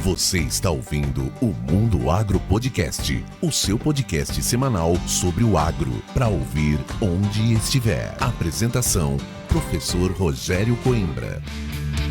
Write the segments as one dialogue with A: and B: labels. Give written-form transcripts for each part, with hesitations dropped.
A: Você está ouvindo o Mundo Agro Podcast, o seu podcast semanal sobre o agro, para ouvir onde estiver. Apresentação, professor Rogério Coimbra.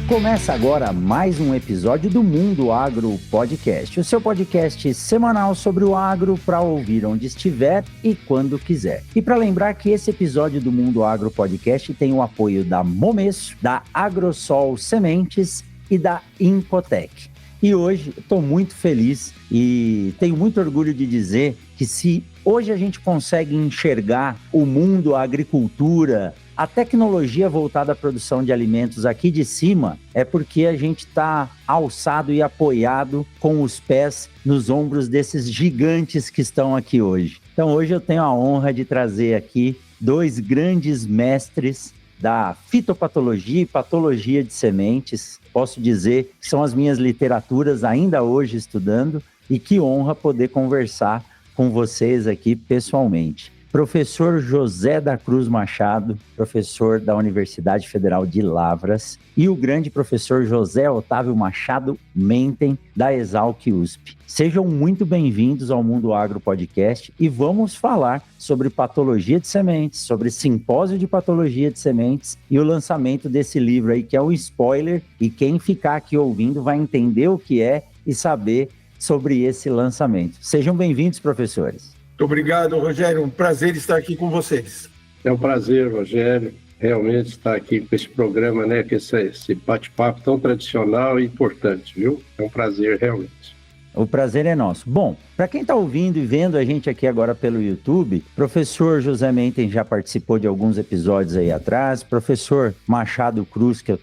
B: Começa agora mais um episódio do Mundo Agro Podcast, o seu podcast semanal sobre o agro para ouvir onde estiver e quando quiser. E para lembrar que esse episódio do Mundo Agro Podcast tem o apoio da Momesso, da Agrosol Sementes e da Incotec. E hoje estou muito feliz e tenho muito orgulho de dizer que se hoje a gente consegue enxergar o mundo, a agricultura, a tecnologia voltada à produção de alimentos aqui de cima, é porque a gente está alçado e apoiado com os pés nos ombros desses gigantes que estão aqui hoje. Então hoje eu tenho a honra de trazer aqui dois grandes mestres da fitopatologia e patologia de sementes. Posso dizer que são as minhas literaturas ainda hoje estudando, e que honra poder conversar com vocês aqui pessoalmente. Professor José da Cruz Machado, professor da Universidade Federal de Lavras, e o grande professor José Otávio Machado Mentem, da Exalc USP. Sejam muito bem-vindos ao Mundo Agro Podcast e vamos falar sobre patologia de sementes, sobre simpósio de patologia de sementes e o lançamento desse livro aí, que é um spoiler, e quem ficar aqui ouvindo vai entender o que é e saber sobre esse lançamento. Sejam bem-vindos, professores.
C: Muito obrigado, Rogério. Um prazer estar aqui com vocês.
D: É um prazer, Rogério, realmente estar aqui com esse programa, né? Com esse bate-papo tão tradicional e importante, viu? É um prazer, realmente.
B: O prazer é nosso. Bom, para quem está ouvindo e vendo a gente aqui agora pelo YouTube, professor José Mentem já participou de alguns episódios aí atrás, professor Machado Cruz, que eu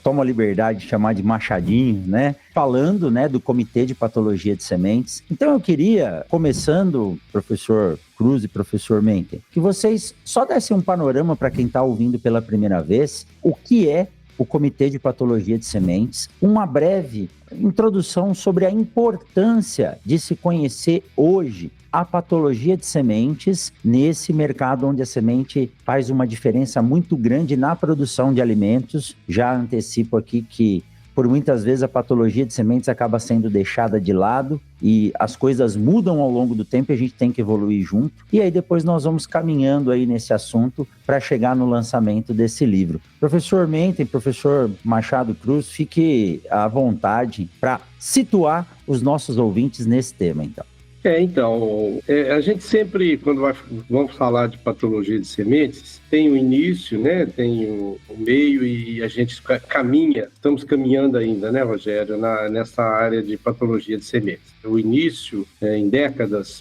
B: tomo a liberdade de chamar de Machadinho, né? Falando, né, do Comitê de Patologia de Sementes. Então eu queria, começando, professor Cruz e professor Mentem, que vocês só dessem um panorama para quem está ouvindo pela primeira vez, o que é o Comitê de Patologia de Sementes, uma breve introdução sobre a importância de se conhecer hoje a patologia de sementes nesse mercado onde a semente faz uma diferença muito grande na produção de alimentos. Já antecipo aqui que por muitas vezes a patologia de sementes acaba sendo deixada de lado e as coisas mudam ao longo do tempo e a gente tem que evoluir junto. E aí depois nós vamos caminhando aí nesse assunto para chegar no lançamento desse livro. Professor Mentem, professor Machado Cruz, fique à vontade para situar os nossos ouvintes nesse tema, então.
D: A gente sempre, quando vamos falar de patologia de sementes, tem o início, né? Tem o meio e a gente estamos caminhando ainda, né, Rogério, nessa área de patologia de sementes. O início, em décadas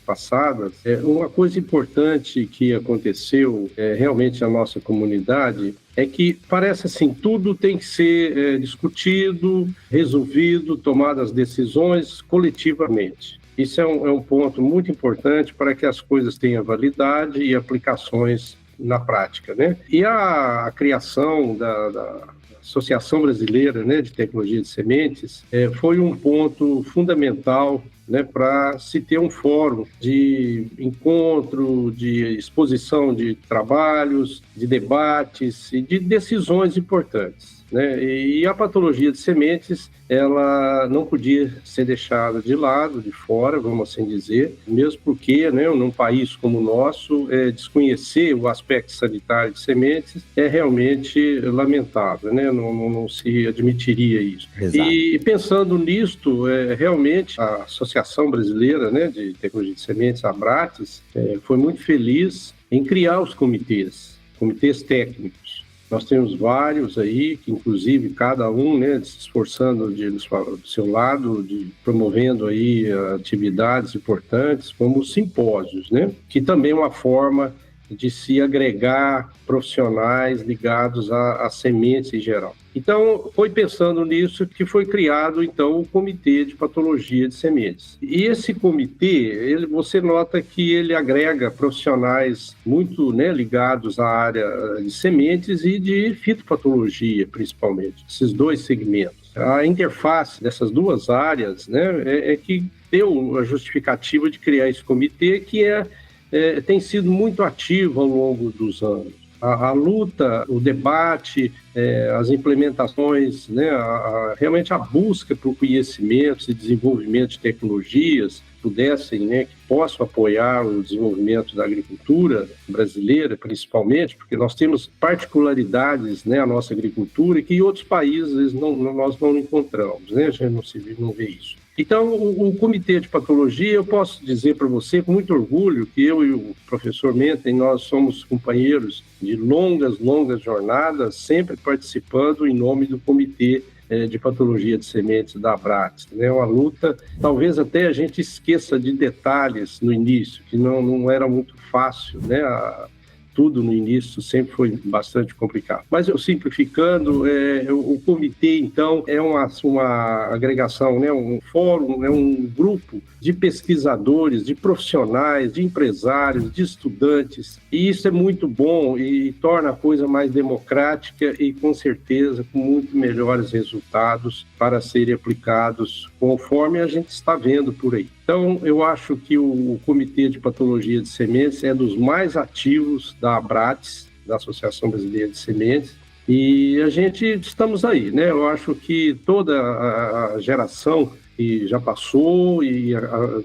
D: passadas, uma coisa importante que aconteceu realmente na nossa comunidade é que parece assim, tudo tem que ser discutido, resolvido, tomadas decisões coletivamente. Isso é um ponto muito importante para que as coisas tenham validade e aplicações na prática, né? E a criação da Associação Brasileira, né, de Tecnologia de Sementes foi um ponto fundamental, né, para se ter um fórum de encontro, de exposição de trabalhos, de debates e de decisões importantes, né? E a patologia de sementes, ela não podia ser deixada de lado, de fora, vamos assim dizer, mesmo porque, né, num país como o nosso, desconhecer o aspecto sanitário de sementes é realmente lamentável, né? Não se admitiria isso.
B: Exato.
D: E pensando nisto, realmente a Associação Brasileira, né, de Tecnologia de Sementes, a Abrates, foi muito feliz em criar os comitês técnicos. Nós temos vários aí, que inclusive cada um, né, se esforçando do seu lado, promovendo aí atividades importantes, como os simpósios, né, que também é uma forma de se agregar profissionais ligados a sementes em geral. Então, foi pensando nisso que foi criado, então, o Comitê de Patologia de Sementes. E esse comitê, você nota que ele agrega profissionais muito, né, ligados à área de sementes e de fitopatologia, principalmente, esses dois segmentos. A interface dessas duas áreas, né, é que deu a justificativa de criar esse comitê, que tem sido muito ativo ao longo dos anos. a luta, o debate, as implementações, né, realmente a busca por conhecimentos e desenvolvimento de tecnologias pudessem, né, que possam apoiar o desenvolvimento da agricultura brasileira, principalmente, porque nós temos particularidades, né, a nossa agricultura, que em outros países nós não encontramos, né, a gente não vê isso. Então, o Comitê de Patologia, eu posso dizer para você com muito orgulho que eu e o professor Menten, nós somos companheiros de longas jornadas, sempre participando em nome do Comitê de Patologia de Sementes da Abrates. É uma luta, talvez até a gente esqueça de detalhes no início, que não era muito fácil, né? Tudo no início sempre foi bastante complicado. Mas eu simplificando, o comitê, então, é uma agregação, né, um fórum, é um grupo de pesquisadores, de profissionais, de empresários, de estudantes. E isso é muito bom e torna a coisa mais democrática e, com certeza, com muito melhores resultados para serem aplicados conforme a gente está vendo por aí. Então, eu acho que o Comitê de Patologia de Sementes é dos mais ativos da Abrates, da Associação Brasileira de Sementes, e a gente estamos aí, né? Eu acho que toda a geração que já passou e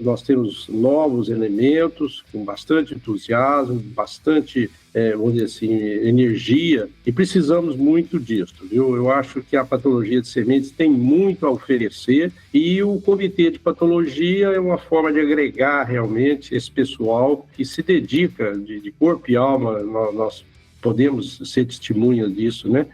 D: nós temos novos elementos com bastante entusiasmo, bastante, vamos dizer assim, energia, e precisamos muito disso, viu? Eu acho que a patologia de sementes tem muito a oferecer e o Comitê de Patologia é uma forma de agregar realmente esse pessoal que se dedica de corpo e alma, nós podemos ser testemunhas disso, né?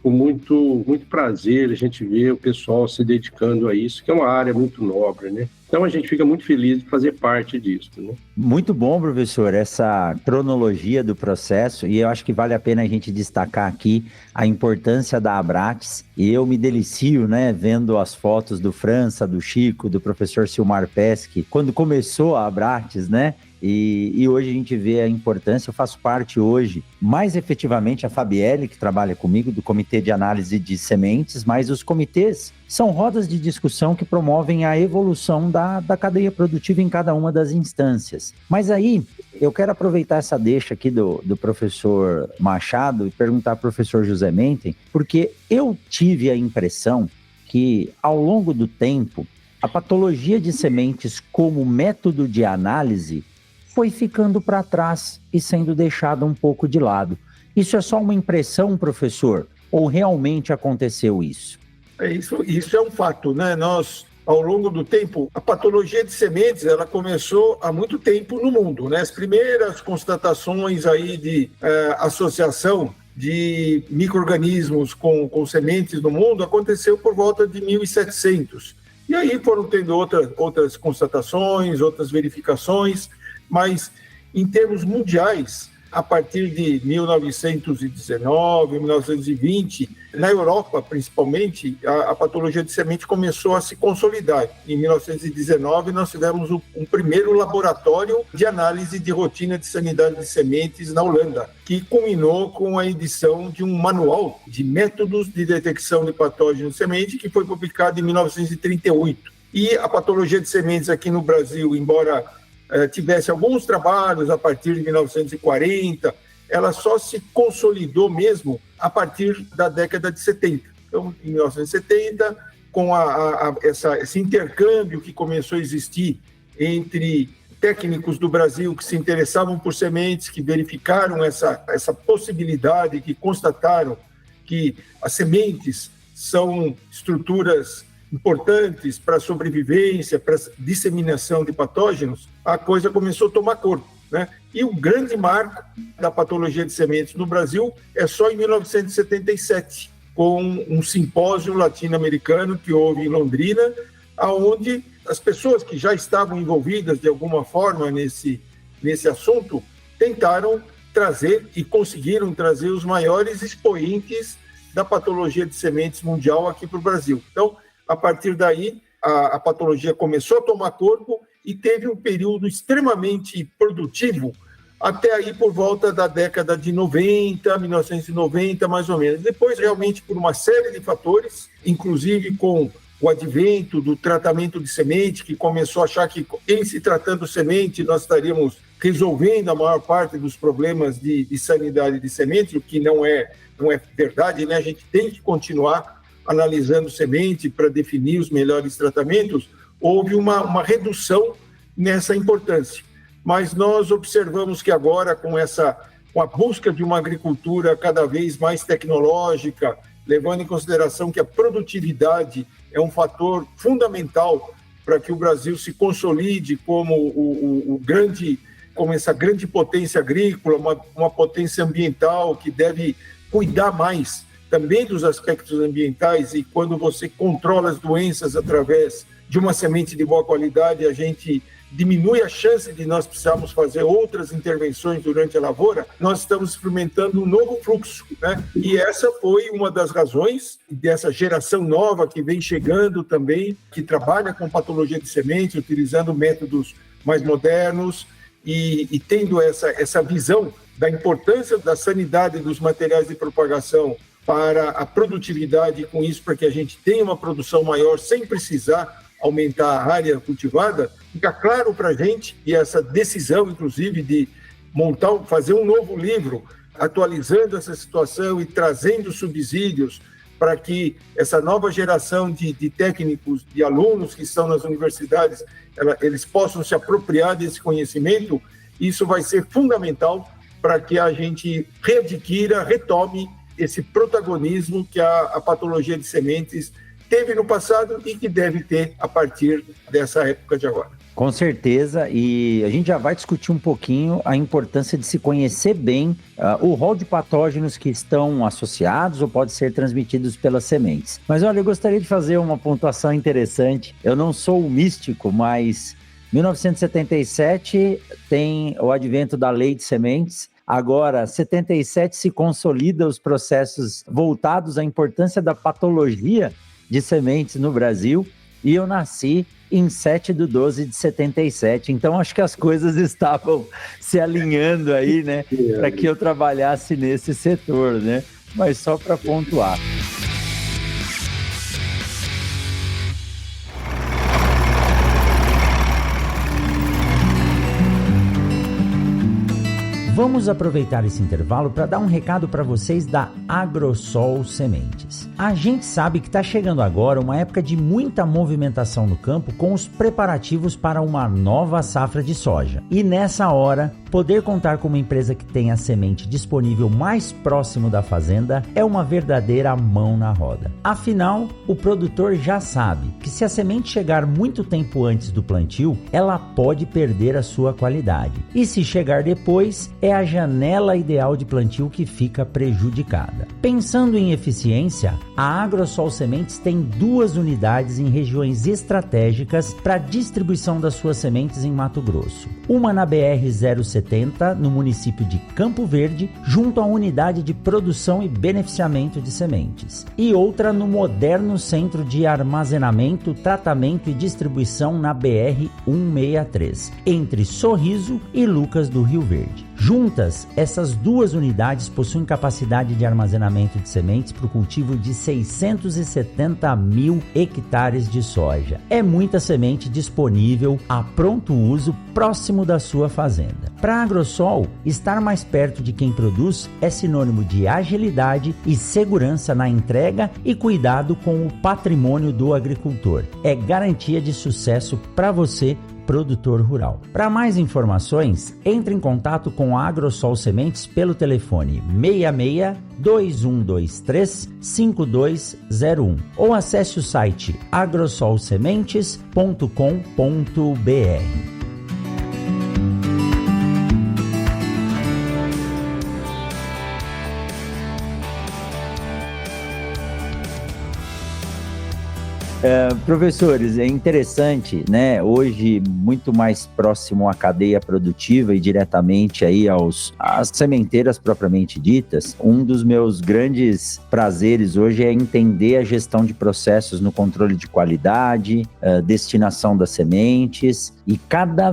D: Com muito prazer a gente vê o pessoal se dedicando a isso, que é uma área muito nobre, né? Então a gente fica muito feliz de fazer parte disso, né?
B: Muito bom, professor, essa cronologia do processo, e eu acho que vale a pena a gente destacar aqui a importância da Abrates, e eu me delicio, né, vendo as fotos do França, do Chico, do professor Silmar Pesce, quando começou a Abrates, né? E hoje a gente vê a importância. Eu faço parte hoje, mais efetivamente, a Fabielle, que trabalha comigo, do Comitê de Análise de Sementes, mas os comitês são rodas de discussão que promovem a evolução da cadeia produtiva em cada uma das instâncias. Mas aí, eu quero aproveitar essa deixa aqui do professor Machado e perguntar ao professor José Menten, porque eu tive a impressão que, ao longo do tempo, a patologia de sementes como método de análise foi ficando para trás e sendo deixada um pouco de lado. Isso é só uma impressão, professor? Ou realmente aconteceu isso?
C: Isso é um fato, né? Nós, ao longo do tempo, a patologia de sementes, ela começou há muito tempo no mundo, né? As primeiras constatações aí de associação de micro-organismos com sementes no mundo aconteceu por volta de 1700. E aí foram tendo outras constatações, outras verificações, mas em termos mundiais, a partir de 1919, 1920, na Europa principalmente, a patologia de semente começou a se consolidar. Em 1919, nós tivemos um primeiro laboratório de análise de rotina de sanidade de sementes na Holanda, que culminou com a edição de um manual de métodos de detecção de patógenos de semente, que foi publicado em 1938. E a patologia de sementes aqui no Brasil, embora tivesse alguns trabalhos a partir de 1940, ela só se consolidou mesmo a partir da década de 70. Então, em 1970, com esse intercâmbio que começou a existir entre técnicos do Brasil que se interessavam por sementes, que verificaram essa possibilidade, que constataram que as sementes são estruturas importantes para a sobrevivência, para a disseminação de patógenos, a coisa começou a tomar corpo, né? E o grande marco da patologia de sementes no Brasil é só em 1977, com um simpósio latino-americano que houve em Londrina, onde as pessoas que já estavam envolvidas de alguma forma nesse assunto tentaram trazer e conseguiram trazer os maiores expoentes da patologia de sementes mundial aqui para o Brasil. Então, a partir daí, a patologia começou a tomar corpo e teve um período extremamente produtivo até aí por volta da década de 90, 1990, mais ou menos. Depois, realmente, por uma série de fatores, inclusive com o advento do tratamento de semente, que começou a achar que, em se tratando semente, nós estaríamos resolvendo a maior parte dos problemas de sanidade de sementes, o que não é verdade, né? A gente tem que continuar analisando semente para definir os melhores tratamentos. Houve uma redução nessa importância. Mas nós observamos que agora, com a busca de uma agricultura cada vez mais tecnológica, levando em consideração que a produtividade é um fator fundamental para que o Brasil se consolide como como essa grande potência agrícola, uma potência ambiental que deve cuidar mais também dos aspectos ambientais, e quando você controla as doenças através de uma semente de boa qualidade, a gente diminui a chance de nós precisarmos fazer outras intervenções durante a lavoura. Nós estamos experimentando um novo fluxo, né? E essa foi uma das razões dessa geração nova que vem chegando também, que trabalha com patologia de semente, utilizando métodos mais modernos e tendo essa visão da importância da sanidade dos materiais de propagação para a produtividade, e com isso para que a gente tenha uma produção maior sem precisar aumentar a área cultivada. Fica claro para a gente, e essa decisão, inclusive, de fazer um novo livro, atualizando essa situação e trazendo subsídios para que essa nova geração de técnicos, de alunos que estão nas universidades, eles possam se apropriar desse conhecimento. Isso vai ser fundamental para que a gente retome esse protagonismo que a patologia de sementes teve no passado e que deve ter a partir dessa época de agora.
B: Com certeza, e a gente já vai discutir um pouquinho a importância de se conhecer bem o rol de patógenos que estão associados ou podem ser transmitidos pelas sementes. Mas olha, eu gostaria de fazer uma pontuação interessante. Eu não sou místico, mas 1977 tem o advento da lei de sementes. Agora, 77 se consolida os processos voltados à importância da patologia de sementes no Brasil, e eu nasci em 7/12/77, então acho que as coisas estavam se alinhando aí, né, para que eu trabalhasse nesse setor, né, mas só para pontuar. Vamos aproveitar esse intervalo para dar um recado para vocês da Agrosol Sementes. A gente sabe que está chegando agora uma época de muita movimentação no campo com os preparativos para uma nova safra de soja. E nessa hora, poder contar com uma empresa que tem a semente disponível mais próximo da fazenda é uma verdadeira mão na roda. Afinal, o produtor já sabe que se a semente chegar muito tempo antes do plantio, ela pode perder a sua qualidade. E se chegar depois, é a janela ideal de plantio que fica prejudicada. Pensando em eficiência, a Agrosol Sementes tem 2 unidades em regiões estratégicas para distribuição das suas sementes em Mato Grosso. Uma na BR-070, no município de Campo Verde, junto à unidade de produção e beneficiamento de sementes. E outra no moderno centro de armazenamento, tratamento e distribuição na BR-163, entre Sorriso e Lucas do Rio Verde. Juntas, essas 2 unidades possuem capacidade de armazenamento de sementes para o cultivo de 670 mil hectares de soja. É muita semente disponível a pronto uso próximo da sua fazenda. Para a Agrosol, estar mais perto de quem produz é sinônimo de agilidade e segurança na entrega e cuidado com o patrimônio do agricultor. É garantia de sucesso para você, produtor rural. Para mais informações, entre em contato com a Agrosol Sementes pelo telefone 66 2123 5201 ou acesse o site agrosolsementes.com.br. Professores, é interessante, né? Hoje, muito mais próximo à cadeia produtiva e diretamente aí às sementeiras propriamente ditas. Um dos meus grandes prazeres hoje é entender a gestão de processos no controle de qualidade, destinação das sementes, e cada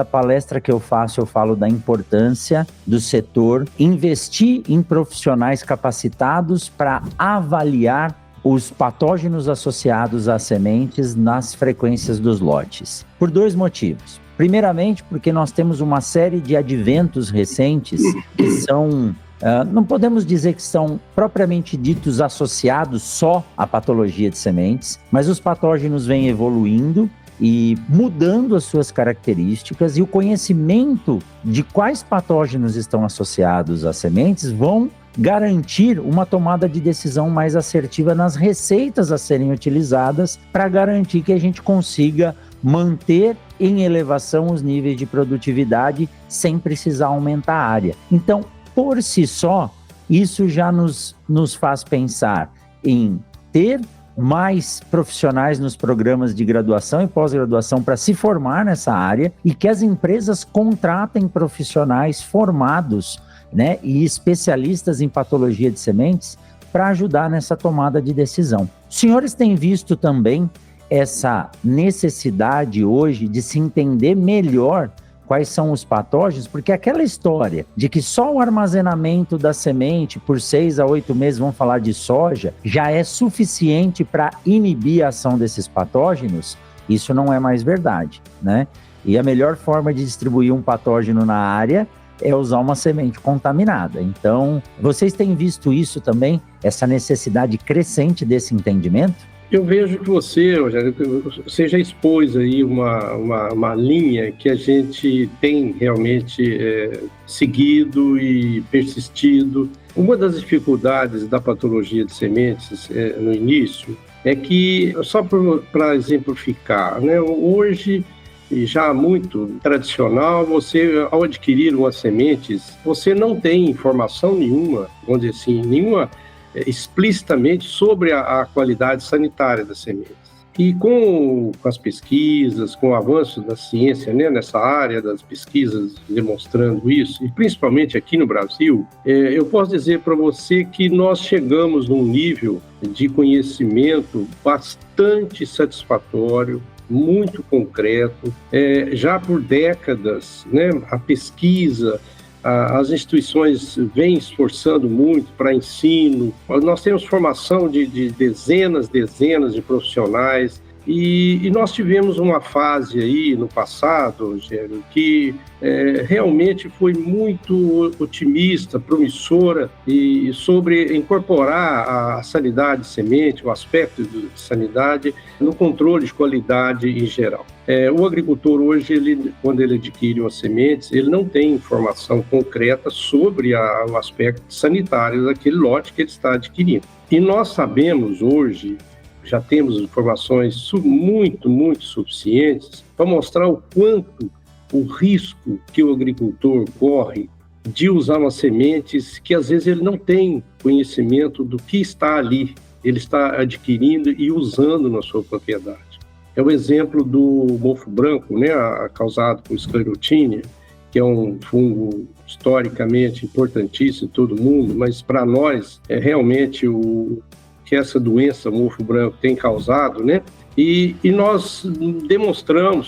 B: palestra que eu faço, eu falo da importância do setor investir em profissionais capacitados para avaliar os patógenos associados às sementes nas frequências dos lotes. Por 2 motivos. Primeiramente, porque nós temos uma série de adventos recentes que são, não podemos dizer que são propriamente ditos associados só à patologia de sementes, mas os patógenos vêm evoluindo e mudando as suas características, e o conhecimento de quais patógenos estão associados às sementes vão garantir uma tomada de decisão mais assertiva nas receitas a serem utilizadas para garantir que a gente consiga manter em elevação os níveis de produtividade sem precisar aumentar a área. Então, por si só, isso já nos faz pensar em ter mais profissionais nos programas de graduação e pós-graduação para se formar nessa área, e que as empresas contratem profissionais formados, né, e especialistas em patologia de sementes para ajudar nessa tomada de decisão. Os senhores têm visto também essa necessidade hoje de se entender melhor quais são os patógenos, porque aquela história de que só o armazenamento da semente por 6 a 8 meses, vamos falar de soja, já é suficiente para inibir a ação desses patógenos, isso não é mais verdade, né? E a melhor forma de distribuir um patógeno na área é usar uma semente contaminada. Então, vocês têm visto isso também, essa necessidade crescente desse entendimento?
D: Eu vejo que você já expôs aí uma linha que a gente tem realmente seguido e persistido. Uma das dificuldades da patologia de sementes no início é que, só para exemplificar, né, hoje, e já muito tradicional, você, ao adquirir umas sementes, você não tem informação nenhuma, vamos dizer assim, nenhuma explicitamente sobre a qualidade sanitária das sementes. E com as pesquisas, com o avanço da ciência, né, nessa área das pesquisas demonstrando isso, e principalmente aqui no Brasil, eu posso dizer para você que nós chegamos num nível de conhecimento bastante satisfatório, muito concreto, já por décadas, né, a pesquisa, as instituições vêm esforçando muito para ensino. Nós temos formação de dezenas de profissionais, e nós tivemos uma fase aí no passado, Rogério, que realmente foi muito otimista, promissora, e sobre incorporar a sanidade de semente, o aspecto de sanidade, no controle de qualidade em geral. O agricultor hoje, quando ele adquire as sementes, ele não tem informação concreta sobre o aspecto sanitário daquele lote que ele está adquirindo. E nós sabemos hoje, já temos informações muito suficientes para mostrar o quanto o risco que o agricultor corre de usar umas sementes que às vezes ele não tem conhecimento do que está ali, ele está adquirindo e usando na sua propriedade. É o exemplo do mofo branco, né, causado por Sclerotinia, que é um fungo historicamente importantíssimo em todo mundo, mas para nós é realmente que essa doença, mofo branco, tem causado, né? E nós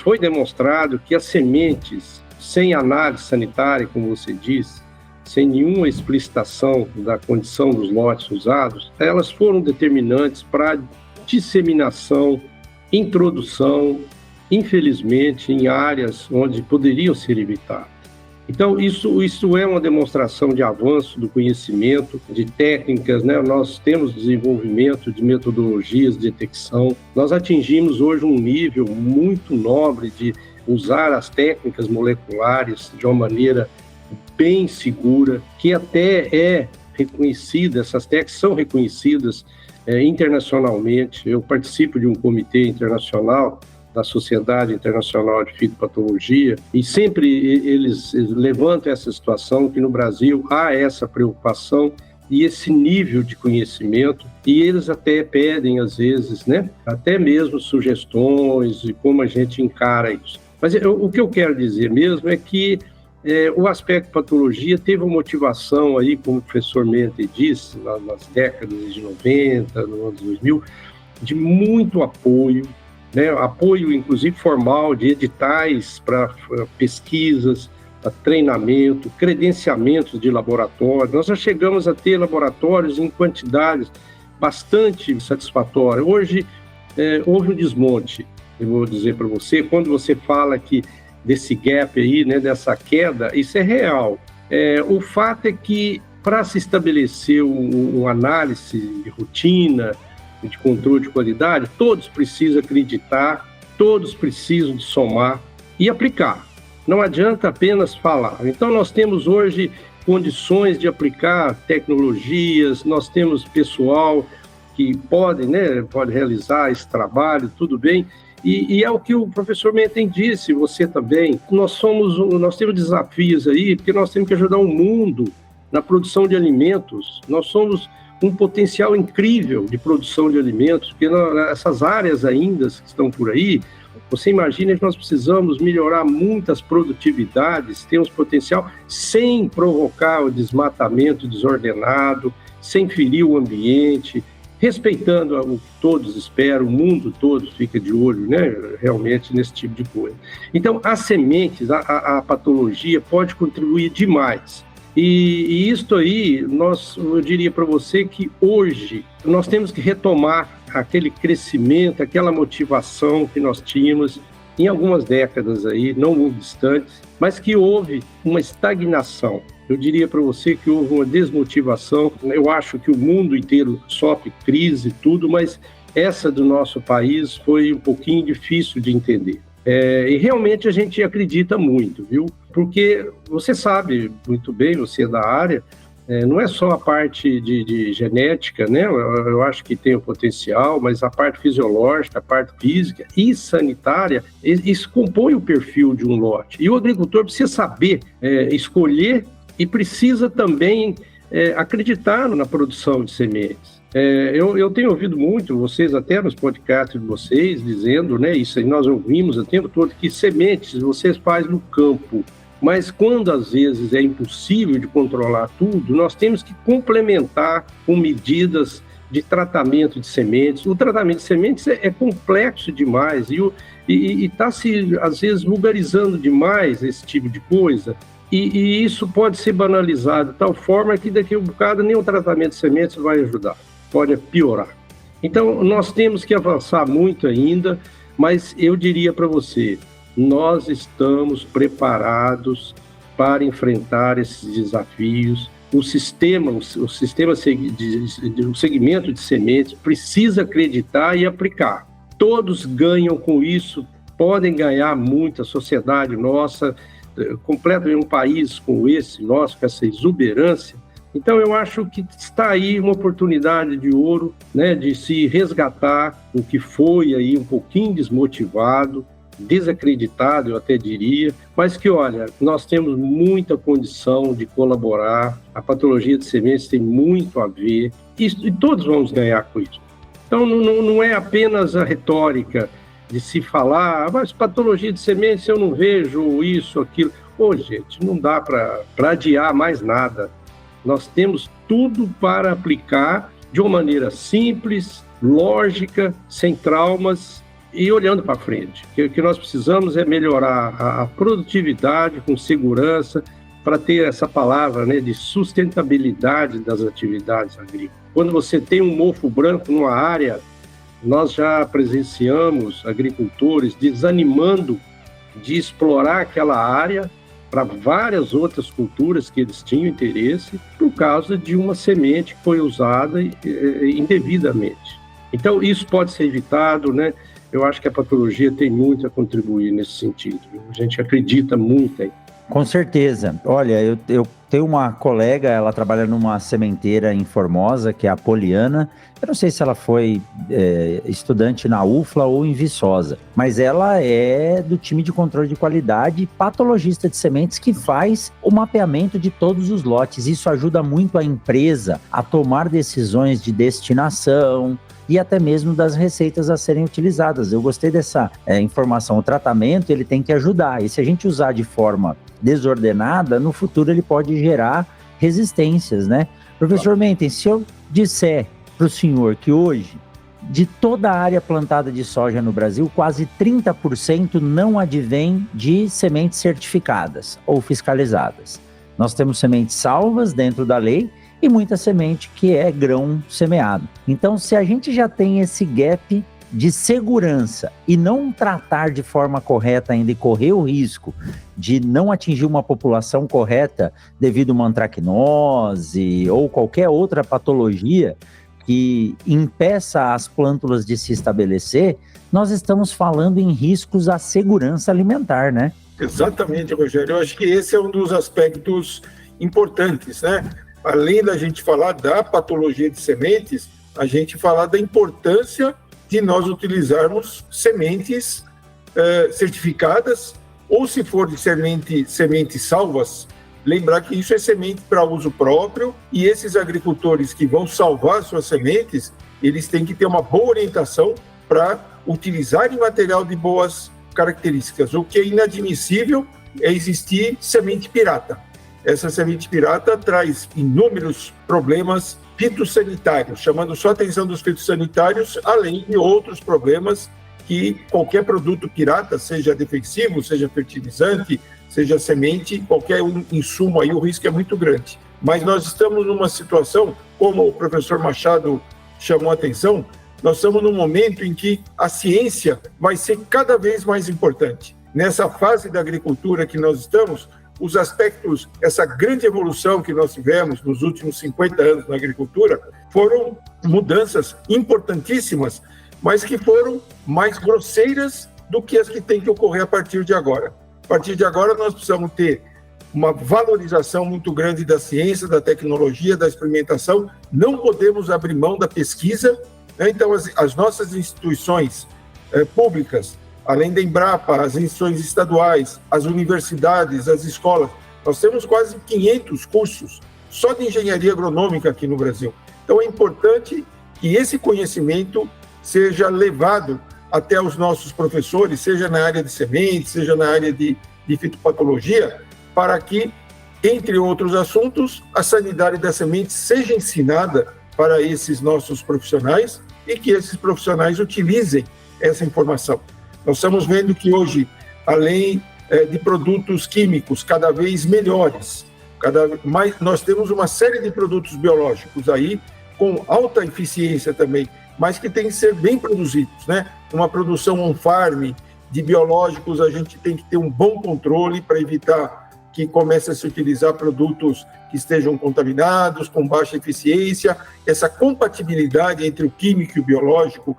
D: foi demonstrado que as sementes, sem análise sanitária, como você disse, sem nenhuma explicitação da condição dos lotes usados, elas foram determinantes para disseminação, introdução, infelizmente, em áreas onde poderiam ser evitadas. Então, isso é uma demonstração de avanço do conhecimento, de técnicas, né? Nós temos desenvolvimento de metodologias de detecção. Nós atingimos hoje um nível muito nobre de usar as técnicas moleculares de uma maneira bem segura, que até é reconhecida, essas técnicas são reconhecidas internacionalmente. Eu participo de um comitê internacional da Sociedade Internacional de Fitopatologia, e sempre eles levantam essa situação que no Brasil há essa preocupação e esse nível de conhecimento, e eles até pedem, às vezes, né, até mesmo sugestões de como a gente encara isso. Mas o que eu quero dizer mesmo é que o aspecto patologia teve uma motivação aí, como o professor Mente disse, nas décadas de 90, no ano 2000, de muito apoio, né, apoio inclusive formal de editais para pesquisas, para treinamento, credenciamentos de laboratório. Nós já chegamos a ter laboratórios em quantidades bastante satisfatórias. Hoje houve um desmonte, eu vou dizer para você, quando você fala que desse gap aí, né, dessa queda, isso é real. O fato é que, para se estabelecer uma análise de rotina, de controle de qualidade, todos precisam acreditar, todos precisam de somar e aplicar. Não adianta apenas falar. Então, nós temos hoje condições de aplicar tecnologias, nós temos pessoal que pode realizar esse trabalho, tudo bem. E é o que o professor Menten disse, você também. Nós temos desafios aí, porque nós temos que ajudar o mundo na produção de alimentos. Nós somos um potencial incrível de produção de alimentos, porque essas áreas ainda que estão por aí, você imagina que nós precisamos melhorar muitas produtividades, temos potencial sem provocar o desmatamento desordenado, sem ferir o ambiente, respeitando o que todos esperam, o mundo todo fica de olho, né, realmente nesse tipo de coisa. Então, as sementes, a patologia pode contribuir demais. E isto aí, eu diria para você que hoje nós temos que retomar aquele crescimento, aquela motivação que nós tínhamos em algumas décadas aí, não muito distantes, mas que houve uma estagnação. Eu diria para você que houve uma desmotivação. Eu acho que o mundo inteiro sofre crise e tudo, mas essa do nosso país foi um pouquinho difícil de entender. E realmente a gente acredita muito, viu? Porque você sabe muito bem, você é da área, não é só a parte de genética, né? Eu acho que tem o potencial, mas a parte fisiológica, a parte física e sanitária, isso compõe o perfil de um lote. E o agricultor precisa saber escolher e precisa também acreditar na produção de sementes. Eu tenho ouvido muito, vocês até nos podcasts de vocês, dizendo, né, isso aí nós ouvimos o tempo todo, que sementes vocês fazem no campo, mas quando às vezes é impossível de controlar tudo, nós temos que complementar com medidas de tratamento de sementes. O tratamento de sementes é complexo demais e está se, às vezes, vulgarizando demais esse tipo de coisa. E isso pode ser banalizado de tal forma que daqui a um bocado nem o tratamento de sementes vai ajudar, pode piorar. Então, nós temos que avançar muito ainda, mas eu diria para você, nós estamos preparados para enfrentar esses desafios. O segmento de sementes precisa acreditar e aplicar. Todos ganham com isso, podem ganhar muito, a sociedade nossa, completamente um país como esse nosso, com essa exuberância. Então, eu acho que está aí uma oportunidade de ouro, né, de se resgatar o que foi aí um pouquinho desmotivado, desacreditado, eu até diria, mas que, olha, nós temos muita condição de colaborar, a patologia de sementes tem muito a ver, e todos vamos ganhar com isso. Então, não é apenas a retórica de se falar, mas patologia de sementes eu não vejo isso, aquilo. Gente, não dá para adiar mais nada. Nós temos tudo para aplicar de uma maneira simples, lógica, sem traumas e olhando para frente. O que nós precisamos é melhorar a produtividade com segurança para ter essa palavra, né, de sustentabilidade das atividades agrícolas. Quando você tem um mofo branco numa área, nós já presenciamos agricultores desanimando de explorar aquela área para várias outras culturas que eles tinham interesse por causa de uma semente que foi usada indevidamente. Então, isso pode ser evitado, né? Eu acho que a patologia tem muito a contribuir nesse sentido. A gente acredita muito aí.
B: Com certeza. Olha, eu tenho uma colega, ela trabalha numa sementeira em Formosa, que é a Poliana. Eu não sei se ela foi estudante na UFLA ou em Viçosa, mas ela é do time de controle de qualidade e patologista de sementes que faz o mapeamento de todos os lotes. Isso ajuda muito a empresa a tomar decisões de destinação e até mesmo das receitas a serem utilizadas. Eu gostei dessa informação. O tratamento, ele tem que ajudar. E se a gente usar de forma desordenada, no futuro ele pode gerar resistências, né? Professor Menten, se eu disser para o senhor que hoje, de toda a área plantada de soja no Brasil, quase 30% não advém de sementes certificadas ou fiscalizadas. Nós temos sementes salvas dentro da lei e muita semente que é grão semeado. Então, se a gente já tem esse gap de segurança e não tratar de forma correta ainda e correr o risco de não atingir uma população correta devido a uma antracnose ou qualquer outra patologia que impeça as plântulas de se estabelecer, nós estamos falando em riscos à segurança alimentar, né?
C: Exatamente, Rogério. Eu acho que esse é um dos aspectos importantes, né? Além da gente falar da patologia de sementes, a gente falar da importância de nós utilizarmos sementes certificadas, ou se for de sementes salvas, lembrar que isso é semente para uso próprio, e esses agricultores que vão salvar suas sementes, eles têm que ter uma boa orientação para utilizarem material de boas características. O que é inadmissível é existir semente pirata. Essa semente pirata traz inúmeros problemas fitossanitários, chamando só a atenção dos fitossanitários, além de outros problemas que qualquer produto pirata, seja defensivo, seja fertilizante, seja semente, qualquer insumo aí, o risco é muito grande. Mas nós estamos numa situação, como o professor Machado chamou a atenção, nós estamos num momento em que a ciência vai ser cada vez mais importante. Nessa fase da agricultura que nós estamos, os aspectos, essa grande evolução que nós tivemos nos últimos 50 anos na agricultura, foram mudanças importantíssimas, mas que foram mais grosseiras do que as que têm que ocorrer a partir de agora. A partir de agora, nós precisamos ter uma valorização muito grande da ciência, da tecnologia, da experimentação. Não podemos abrir mão da pesquisa, né? Então, as nossas instituições públicas, além da Embrapa, as instituições estaduais, as universidades, as escolas, nós temos quase 500 cursos só de engenharia agronômica aqui no Brasil. Então, é importante que esse conhecimento seja levado até os nossos professores, seja na área de sementes, seja na área de fitopatologia, para que, entre outros assuntos, a sanidade da semente seja ensinada para esses nossos profissionais e que esses profissionais utilizem essa informação. Nós estamos vendo que hoje, além de produtos químicos cada vez melhores, cada mais, nós temos uma série de produtos biológicos aí com alta eficiência também, mas que têm que ser bem produzidos, né? Uma produção on-farm de biológicos, a gente tem que ter um bom controle para evitar que comece a se utilizar produtos que estejam contaminados, com baixa eficiência. Essa compatibilidade entre o químico e o biológico,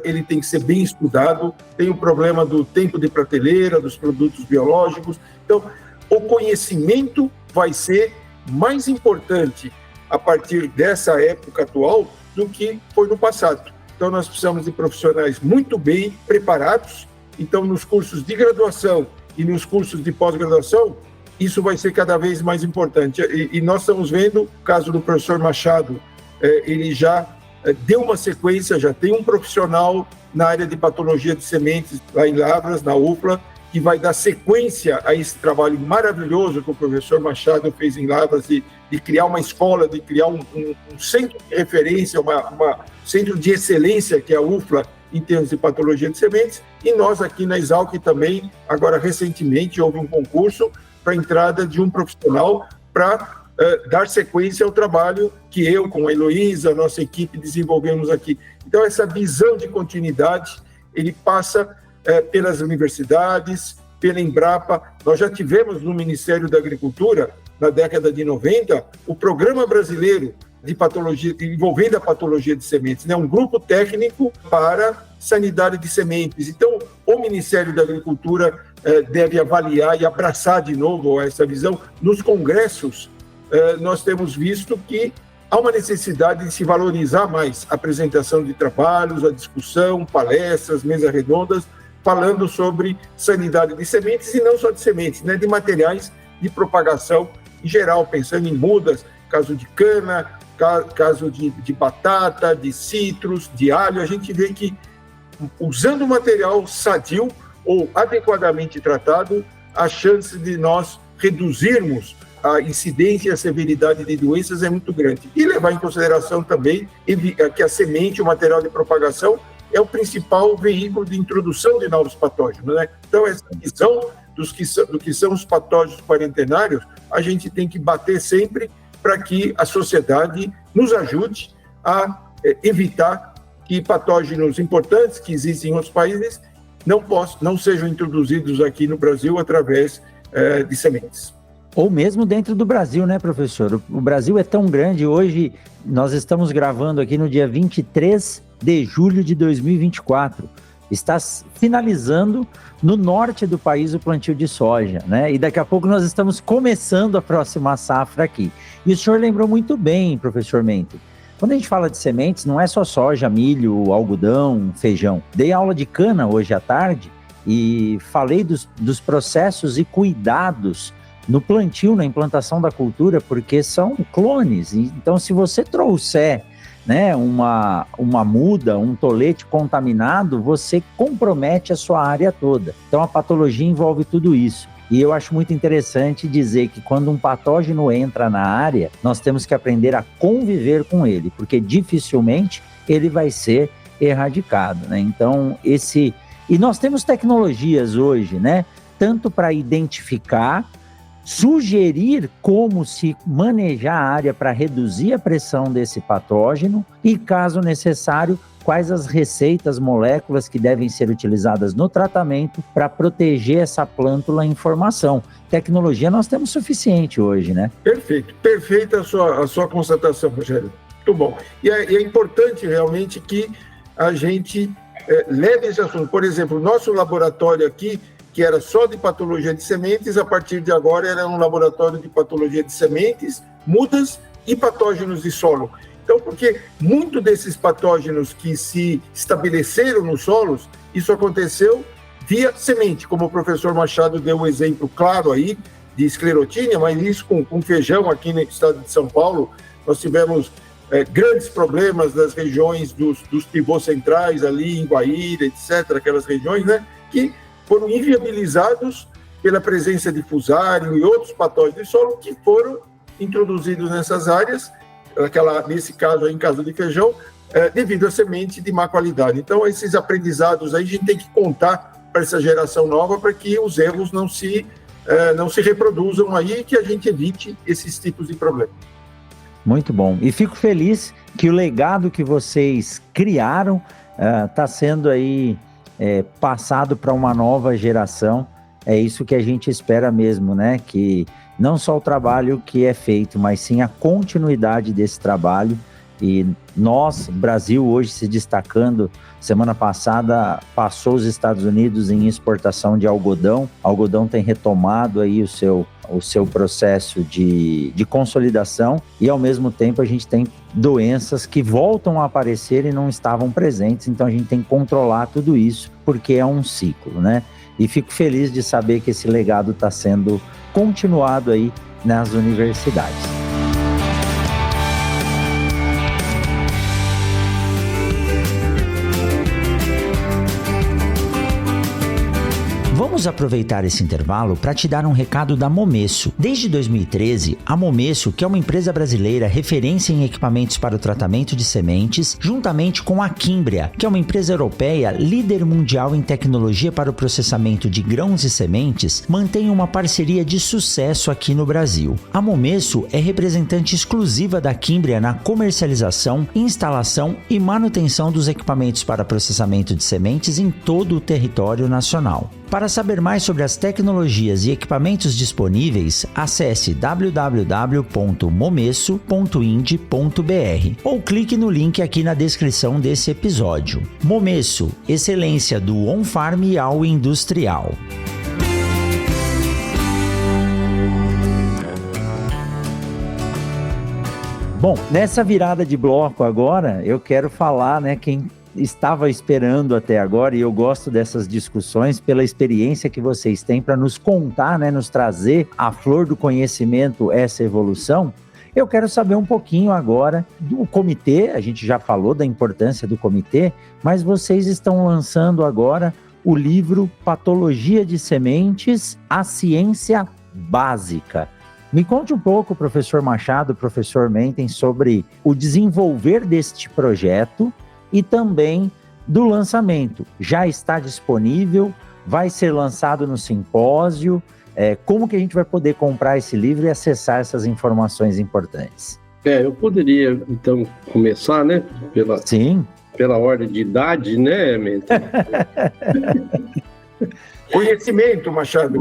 C: ele tem que ser bem estudado. Tem o problema do tempo de prateleira, dos produtos biológicos. Então, o conhecimento vai ser mais importante a partir dessa época atual do que foi no passado. Então, nós precisamos de profissionais muito bem preparados. Então, nos cursos de graduação e nos cursos de pós-graduação, isso vai ser cada vez mais importante. E nós estamos vendo o caso do professor Machado, ele já deu uma sequência, já tem um profissional na área de patologia de sementes lá em Lavras, na UFLA, que vai dar sequência a esse trabalho maravilhoso que o professor Machado fez em Lavras, de criar uma escola, de criar um centro de referência, um centro de excelência, que é a UFLA, em termos de patologia de sementes. E nós aqui na Exalc também, agora recentemente, houve um concurso para a entrada de um profissional para dar sequência ao trabalho que eu, com a Heloísa, a nossa equipe, desenvolvemos aqui. Então, essa visão de continuidade, ele passa pelas universidades, pela Embrapa. Nós já tivemos no Ministério da Agricultura, na década de 90, o Programa Brasileiro de Patologia, envolvendo a patologia de sementes, né? Um grupo técnico para sanidade de sementes. Então, o Ministério da Agricultura deve avaliar e abraçar de novo essa visão. Nos congressos, nós temos visto que há uma necessidade de se valorizar mais a apresentação de trabalhos, a discussão, palestras, mesas redondas, falando sobre sanidade de sementes, e não só de sementes, né, de materiais de propagação em geral, pensando em mudas, caso de cana, caso de batata, de citros, de alho. A gente vê que, usando material sadio ou adequadamente tratado, a chance de nós reduzirmos a incidência e a severidade de doenças é muito grande. E levar em consideração também que a semente, o material de propagação, é o principal veículo de introdução de novos patógenos, né? Então, essa visão do que são os patógenos quarentenários, a gente tem que bater sempre para que a sociedade nos ajude a evitar que patógenos importantes que existem em outros países não sejam introduzidos aqui no Brasil através de sementes.
B: Ou mesmo dentro do Brasil, né, professor? O Brasil é tão grande, hoje nós estamos gravando aqui no dia 23 de julho de 2024. Está finalizando no norte do país o plantio de soja, né? E daqui a pouco nós estamos começando a próxima safra aqui. E o senhor lembrou muito bem, professor Mento. Quando a gente fala de sementes, não é só soja, milho, algodão, feijão. Dei aula de cana hoje à tarde e falei dos processos e cuidados no plantio, na implantação da cultura, porque são clones. Então, se você trouxer, né, uma muda, um tolete contaminado, você compromete a sua área toda. Então, a patologia envolve tudo isso. E eu acho muito interessante dizer que quando um patógeno entra na área, nós temos que aprender a conviver com ele, porque dificilmente ele vai ser erradicado, né? Então, E nós temos tecnologias hoje, né? Tanto para identificar, sugerir como se manejar a área para reduzir a pressão desse patógeno e, caso necessário, quais as receitas, moléculas que devem ser utilizadas no tratamento para proteger essa plântula em formação. Tecnologia nós temos suficiente hoje, né?
C: Perfeito, perfeita a sua constatação, Rogério. Muito bom. E é importante realmente que a gente leve esse assunto. Por exemplo, o nosso laboratório aqui, que era só de patologia de sementes, a partir de agora era um laboratório de patologia de sementes, mudas e patógenos de solo. Então, porque muito desses patógenos que se estabeleceram nos solos, isso aconteceu via semente, como o professor Machado deu um exemplo claro aí de esclerotínia, mas isso com feijão aqui no estado de São Paulo, nós tivemos grandes problemas nas regiões dos pivôs centrais ali, em Guaíra, etc., aquelas regiões, né, que foram inviabilizados pela presença de fusário e outros patógenos de solo que foram introduzidos nessas áreas, nesse caso aí, em caso de feijão, devido a semente de má qualidade. Então, esses aprendizados aí a gente tem que contar para essa geração nova para que os erros não se reproduzam aí e que a gente evite esses tipos de problemas.
B: Muito bom. E fico feliz que o legado que vocês criaram está sendo aí passado para uma nova geração. É isso que a gente espera mesmo, né? Que não só o trabalho que é feito, mas sim a continuidade desse trabalho. E nós, Brasil, hoje se destacando, semana passada passou os Estados Unidos em exportação de algodão. O algodão tem retomado aí o seu processo de consolidação e, ao mesmo tempo, a gente tem doenças que voltam a aparecer e não estavam presentes. Então, a gente tem que controlar tudo isso, porque é um ciclo, né? E fico feliz de saber que esse legado está sendo continuado aí nas universidades. Vamos aproveitar esse intervalo para te dar um recado da Momesso. Desde 2013, a Momesso, que é uma empresa brasileira referência em equipamentos para o tratamento de sementes, juntamente com a Quimbria, que é uma empresa europeia líder mundial em tecnologia para o processamento de grãos e sementes, mantém uma parceria de sucesso aqui no Brasil. A Momesso é representante exclusiva da Quimbria na comercialização, instalação e manutenção dos equipamentos para processamento de sementes em todo o território nacional. Para saber mais sobre as tecnologias e equipamentos disponíveis, acesse www.momesso.ind.br ou clique no link aqui na descrição desse episódio. Momesso, excelência do on-farm ao industrial. Bom, nessa virada de bloco agora, eu quero falar, né, quem estava esperando até agora, e eu gosto dessas discussões pela experiência que vocês têm para nos contar, né, nos trazer à flor do conhecimento essa evolução. Eu quero saber um pouquinho agora do comitê. A gente já falou da importância do comitê, mas vocês estão lançando agora o livro Patologia de Sementes, a Ciência Básica. Me conte um pouco, professor Machado, professor Menten, sobre o desenvolver deste projeto e também do lançamento. Já está disponível? Vai ser lançado no simpósio? Como que a gente vai poder comprar esse livro e acessar essas informações importantes?
D: Eu poderia, então, começar, né,
B: Sim.
D: pela ordem de idade, né, Mendes?
C: Conhecimento, Machado.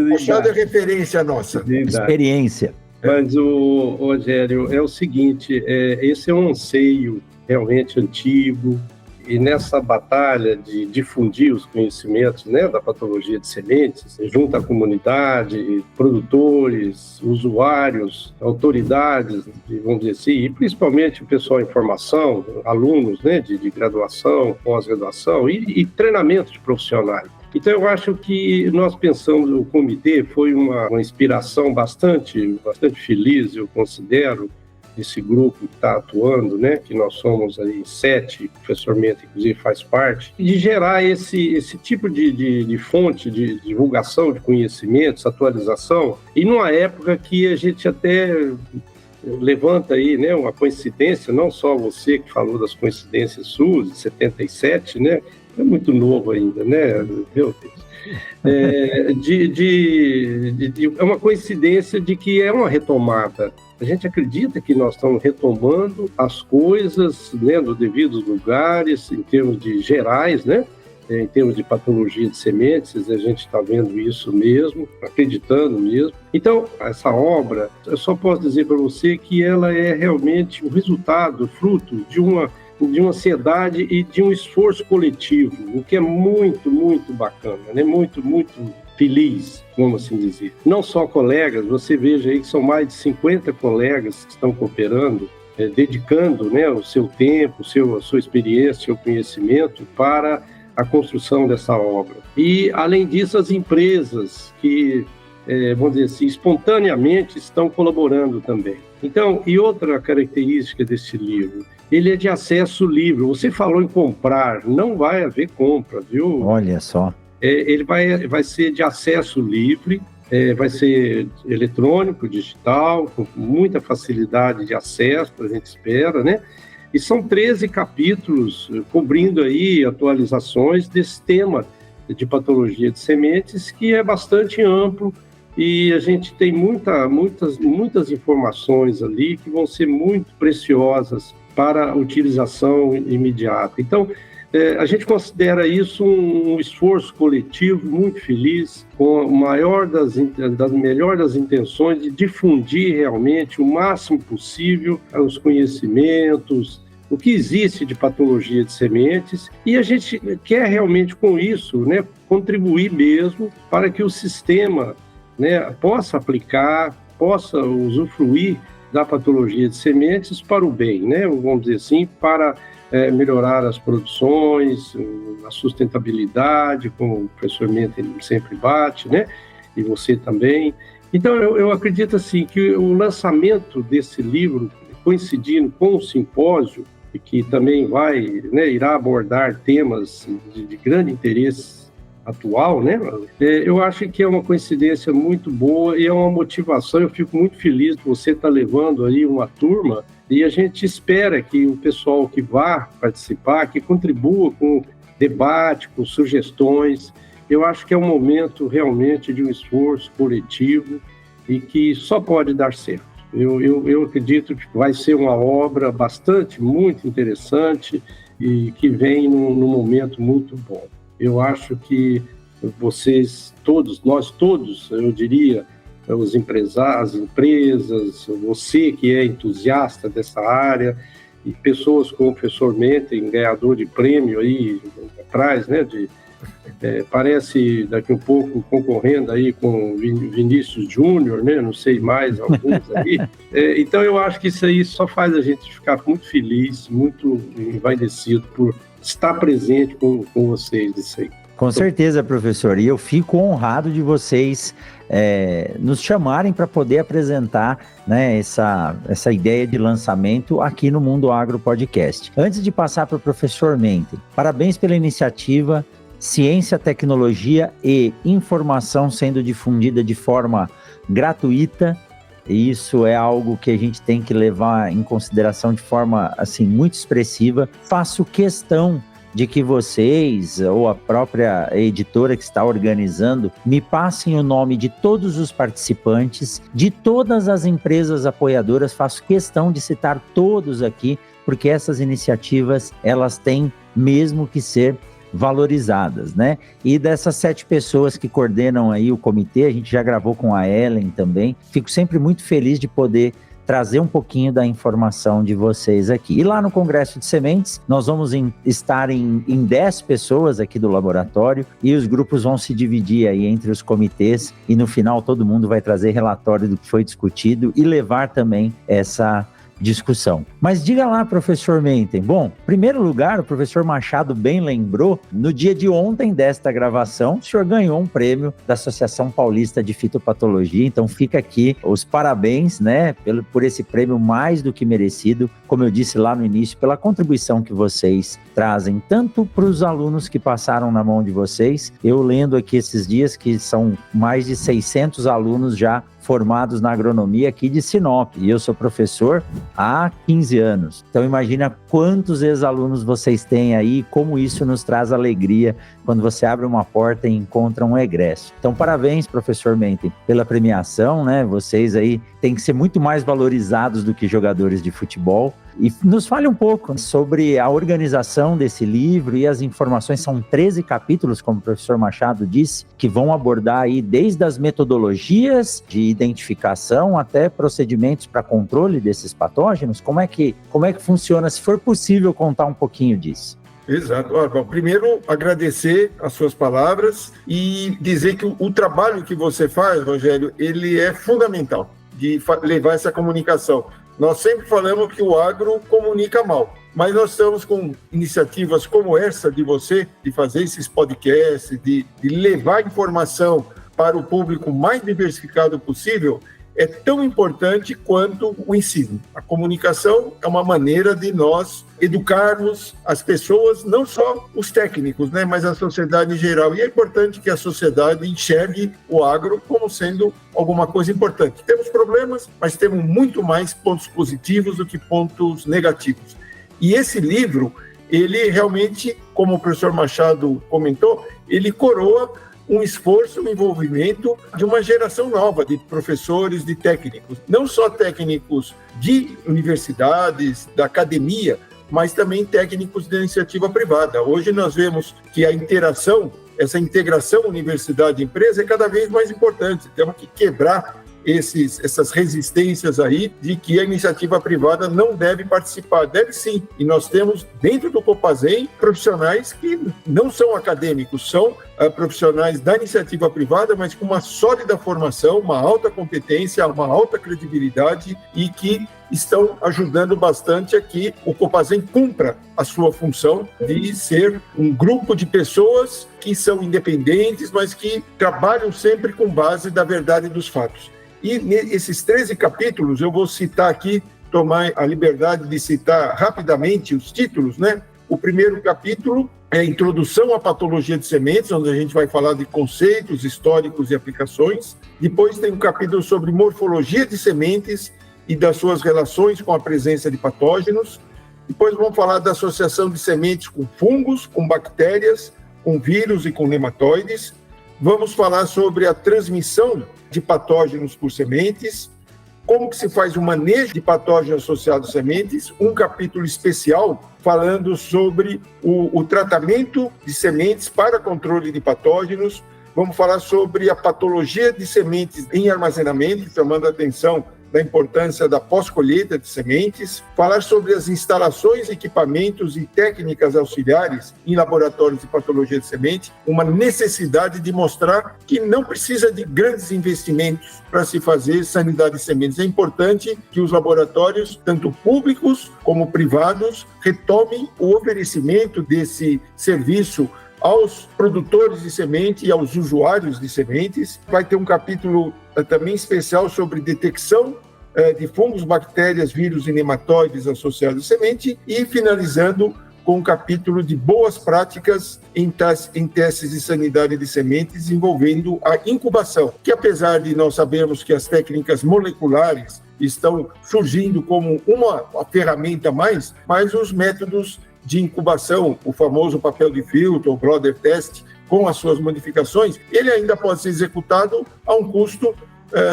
C: Machado é referência nossa.
B: Experiência.
D: Mas, Rogério, é o seguinte, esse é um anseio realmente antigo, e nessa batalha de difundir os conhecimentos, né, da patologia de sementes, junto à comunidade, produtores, usuários, autoridades, vamos dizer assim, e principalmente o pessoal em formação, alunos, né, de graduação, pós-graduação e treinamento de profissionais. Então, eu acho que nós pensamos, o comitê foi uma inspiração bastante feliz, eu considero, desse grupo que está atuando, né, que nós somos aí 7, o professor Menta, inclusive, faz parte, de gerar esse tipo de fonte de divulgação de conhecimentos, atualização, e numa época que a gente até levanta aí, né, uma coincidência, não só você que falou das coincidências suas, de 77, né, é muito novo ainda, né, meu Deus. É uma coincidência de que é uma retomada. A gente acredita que nós estamos retomando as coisas, né, nos devidos lugares, em termos de gerais, né, em termos de patologia de sementes, a gente está vendo isso mesmo, acreditando mesmo. Então, essa obra, eu só posso dizer para você que ela é realmente o resultado, fruto de uma ansiedade e de um esforço coletivo, o que é muito, muito bacana, né? Muito, muito feliz, vamos assim dizer. Não só colegas, você veja aí que são mais de 50 colegas que estão cooperando, dedicando, né, o seu tempo, a sua experiência, o seu conhecimento para a construção dessa obra. E, além disso, as empresas que, vamos dizer assim, espontaneamente estão colaborando também. Então, e outra característica desse livro, ele é de acesso livre. Você falou em comprar, não vai haver compra, viu?
B: Olha só.
D: Ele vai ser de acesso livre, vai ser eletrônico, digital, com muita facilidade de acesso, a gente espera, né? E são 13 capítulos cobrindo aí atualizações desse tema de patologia de sementes, que é bastante amplo, e a gente tem muitas informações ali que vão ser muito preciosas para a utilização imediata. Então, a gente considera isso um esforço coletivo muito feliz, com a melhor das intenções de difundir realmente o máximo possível os conhecimentos, o que existe de patologia de sementes, e a gente quer realmente com isso, né, contribuir mesmo para que o sistema, né, possa aplicar, possa usufruir da patologia de sementes para o bem, né? Vamos dizer assim, para melhorar as produções, a sustentabilidade, como o professor Menta sempre bate, né? E você também. Então, eu acredito assim que o lançamento desse livro, coincidindo com o simpósio, que também irá abordar temas de grande interesse atual, né? Eu acho que é uma coincidência muito boa e é uma motivação. Eu fico muito feliz de você estar levando aí uma turma, e a gente espera que o pessoal que vá participar, que contribua com debate, com sugestões. Eu acho que é um momento realmente de um esforço coletivo e que só pode dar certo. Eu acredito que vai ser uma obra muito interessante e que vem num momento muito bom. Eu acho que nós todos, eu diria, as empresas, você que é entusiasta dessa área, e pessoas como o professor Menten, ganhador de prêmio aí atrás, né, parece daqui um pouco concorrendo aí com o Vinícius Júnior, né, não sei mais, alguns aí. Então eu acho que isso aí só faz a gente ficar muito feliz, muito envaidecido por estar presente com vocês isso aí.
B: Com certeza, professor, e eu fico honrado de vocês nos chamarem para poder apresentar, né, essa ideia de lançamento aqui no Mundo Agro Podcast. Antes de passar para o professor Menten, parabéns pela iniciativa, ciência, tecnologia e informação sendo difundida de forma gratuita. Isso é algo que a gente tem que levar em consideração de forma assim muito expressiva. Faço questão de que vocês ou a própria editora que está organizando me passem o nome de todos os participantes, de todas as empresas apoiadoras. Faço questão de citar todos aqui porque essas iniciativas, elas têm mesmo que ser valorizadas, né? E dessas 7 pessoas que coordenam aí o comitê, a gente já gravou com a Ellen também, fico sempre muito feliz de poder trazer um pouquinho da informação de vocês aqui. E lá no Congresso de Sementes, nós vamos estar em 10 pessoas aqui do laboratório e os grupos vão se dividir aí entre os comitês e no final todo mundo vai trazer relatório do que foi discutido e levar também essa discussão. Mas diga lá, professor Menten. Bom, em primeiro lugar, o professor Machado bem lembrou, no dia de ontem desta gravação, o senhor ganhou um prêmio da Associação Paulista de Fitopatologia, então fica aqui os parabéns, né, por esse prêmio mais do que merecido, como eu disse lá no início, pela contribuição que vocês trazem, tanto para os alunos que passaram na mão de vocês, eu lendo aqui esses dias que são mais de 600 alunos já formados na agronomia aqui de Sinop, e eu sou professor há 15 anos. Então imagina quantos ex-alunos vocês têm aí, como isso nos traz alegria quando você abre uma porta e encontra um egresso. Então parabéns, professor Menten, pela premiação, né? Vocês aí têm que ser muito mais valorizados do que jogadores de futebol. E nos fale um pouco sobre a organização desse livro e as informações. São 13 capítulos, como o professor Machado disse, que vão abordar aí desde as metodologias de identificação até procedimentos para controle desses patógenos. Como é que funciona? Se for possível contar um pouquinho disso.
C: Exato. Bom, primeiro, agradecer as suas palavras e dizer que o trabalho que você faz, Rogério, ele é fundamental de levar essa comunicação. Nós sempre falamos que o agro comunica mal, mas nós estamos com iniciativas como essa de você, de fazer esses podcasts, de levar informação para o público mais diversificado possível, é tão importante quanto o ensino. A comunicação é uma maneira de nós educarmos as pessoas, não só os técnicos, né, mas a sociedade em geral. E é importante que a sociedade enxergue o agro como sendo alguma coisa importante. Temos problemas, mas temos muito mais pontos positivos do que pontos negativos. E esse livro, ele realmente, como o professor Machado comentou, ele coroa um esforço, um envolvimento de uma geração nova de professores, de técnicos, não só técnicos de universidades, da academia, mas também técnicos da iniciativa privada. Hoje nós vemos que a interação, essa integração universidade-empresa é cada vez mais importante. Temos que quebrar essas resistências aí de que a iniciativa privada não deve participar. Deve sim. E nós temos dentro do Copasem profissionais que não são acadêmicos, são profissionais da iniciativa privada, mas com uma sólida formação, uma alta competência, uma alta credibilidade e que estão ajudando bastante a que o Copasem cumpra a sua função de ser um grupo de pessoas que são independentes, mas que trabalham sempre com base da verdade dos fatos. E nesses 13 capítulos, eu vou citar aqui, tomar a liberdade de citar rapidamente os títulos, né? O primeiro capítulo é a Introdução à Patologia de Sementes, onde a gente vai falar de conceitos históricos e aplicações. Depois tem um capítulo sobre morfologia de sementes e das suas relações com a presença de patógenos. Depois vamos falar da associação de sementes com fungos, com bactérias, com vírus e com nematóides. Vamos falar sobre a transmissão de patógenos por sementes, como que se faz o manejo de patógenos associados a sementes, um capítulo especial falando sobre o tratamento de sementes para controle de patógenos. Vamos falar sobre a patologia de sementes em armazenamento, chamando a atenção da importância da pós-colheita de sementes, falar sobre as instalações, equipamentos e técnicas auxiliares em laboratórios de patologia de semente, uma necessidade de mostrar que não precisa de grandes investimentos para se fazer sanidade de sementes. É importante que os laboratórios, tanto públicos como privados, retomem o oferecimento desse serviço aos produtores de semente e aos usuários de sementes. Vai ter um capítulo também especial sobre detecção de fungos, bactérias, vírus e nematóides associados à semente e finalizando com um capítulo de boas práticas em testes de sanidade de sementes envolvendo a incubação, que apesar de nós sabermos que as técnicas moleculares estão surgindo como uma ferramenta a mais, mas os métodos de incubação, o famoso papel de filtro, o Brother Test, com as suas modificações, ele ainda pode ser executado a um custo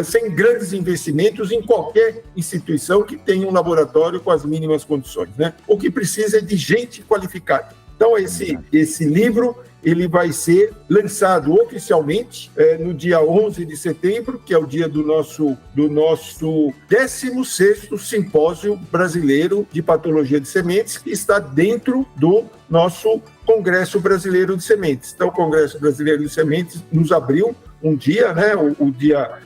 C: sem grandes investimentos em qualquer instituição que tenha um laboratório com as mínimas condições, né? O que precisa é de gente qualificada. Então, esse livro ele vai ser lançado oficialmente no dia 11 de setembro, que é o dia do nosso 16º Simpósio Brasileiro de Patologia de Sementes, que está dentro do nosso Congresso Brasileiro de Sementes. Então, o Congresso Brasileiro de Sementes nos abriu um dia, né,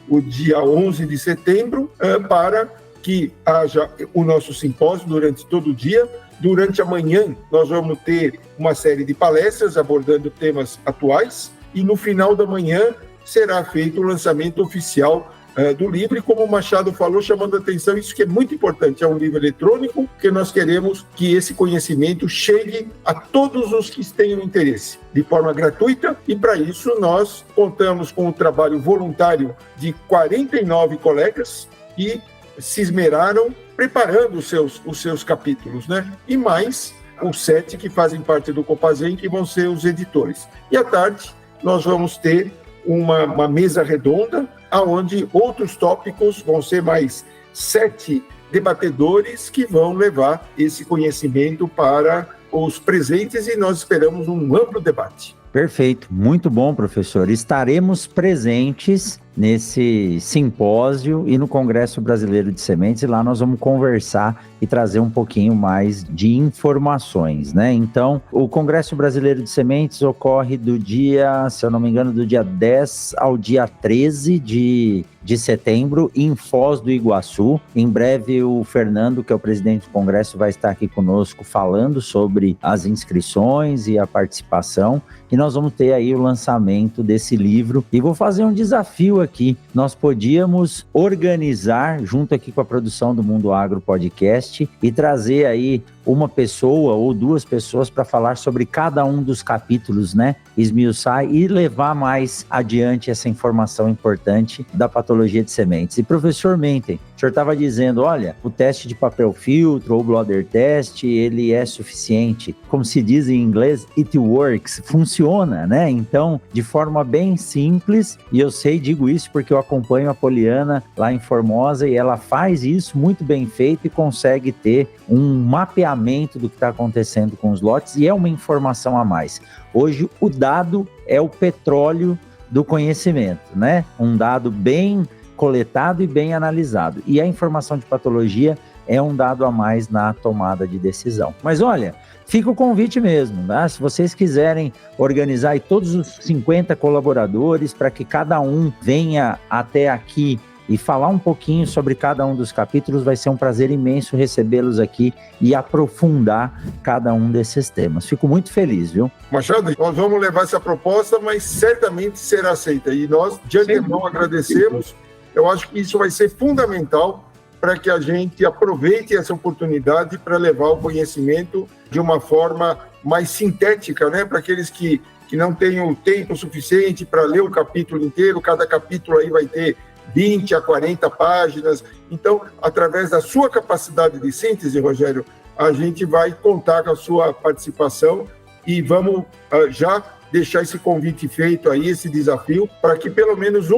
C: o dia 11 de setembro, para que haja o nosso simpósio durante todo o dia. Durante a manhã, nós vamos ter uma série de palestras abordando temas atuais e no final da manhã será feito o lançamento oficial do livro. E como o Machado falou, chamando a atenção, isso que é muito importante, é um livro eletrônico, porque nós queremos que esse conhecimento chegue a todos os que tenham interesse, de forma gratuita, e para isso nós contamos com o trabalho voluntário de 49 colegas que se esmeraram preparando os seus capítulos, né? E mais os 7 que fazem parte do Copasem, que vão ser os editores. E à tarde nós vamos ter uma mesa redonda, onde outros tópicos vão ser mais 7 debatedores que vão levar esse conhecimento para os presentes, e nós esperamos um amplo debate.
B: Perfeito, muito bom, professor. Estaremos presentes nesse simpósio e no Congresso Brasileiro de Sementes, e lá nós vamos conversar e trazer um pouquinho mais de informações, né? Então, o Congresso Brasileiro de Sementes ocorre do dia, se eu não me engano, do dia 10 ao dia 13 de setembro, em Foz do Iguaçu. Em breve, o Fernando, que é o presidente do Congresso, vai estar aqui conosco falando sobre as inscrições e a participação, e nós vamos ter aí o lançamento desse livro. E vou fazer um desafio aqui. Nós podíamos organizar, junto aqui com a produção do Mundo Agro Podcast, e trazer aí uma pessoa ou 2 pessoas para falar sobre cada um dos capítulos, né? Esmiuçar e levar mais adiante essa informação importante da patologia de sementes. E professor Menten, o senhor estava dizendo, olha, o teste de papel filtro ou blotter test, ele é suficiente. Como se diz em inglês, it works, funciona, né? Então, de forma bem simples, e eu digo isso porque eu acompanho a Poliana lá em Formosa, e ela faz isso muito bem feito e consegue ter um mapeamento do que está acontecendo com os lotes, e é uma informação a mais. Hoje, o dado é o petróleo do conhecimento, né? Um dado bem coletado e bem analisado. E a informação de patologia é um dado a mais na tomada de decisão. Mas olha, fica o convite mesmo, né? Se vocês quiserem organizar aí todos os 50 colaboradores para que cada um venha até aqui e falar um pouquinho sobre cada um dos capítulos, vai ser um prazer imenso recebê-los aqui e aprofundar cada um desses temas. Fico muito feliz, viu?
C: Machado, nós vamos levar essa proposta, mas certamente será aceita. E nós, de antemão, agradecemos. Eu acho que isso vai ser fundamental para que a gente aproveite essa oportunidade para levar o conhecimento de uma forma mais sintética, né? Para aqueles que não tenham tempo suficiente para ler o capítulo inteiro. Cada capítulo aí vai ter 20 a 40 páginas. Então, através da sua capacidade de síntese, Rogério, a gente vai contar com a sua participação e vamos já deixar esse convite feito aí, esse desafio, para que pelo menos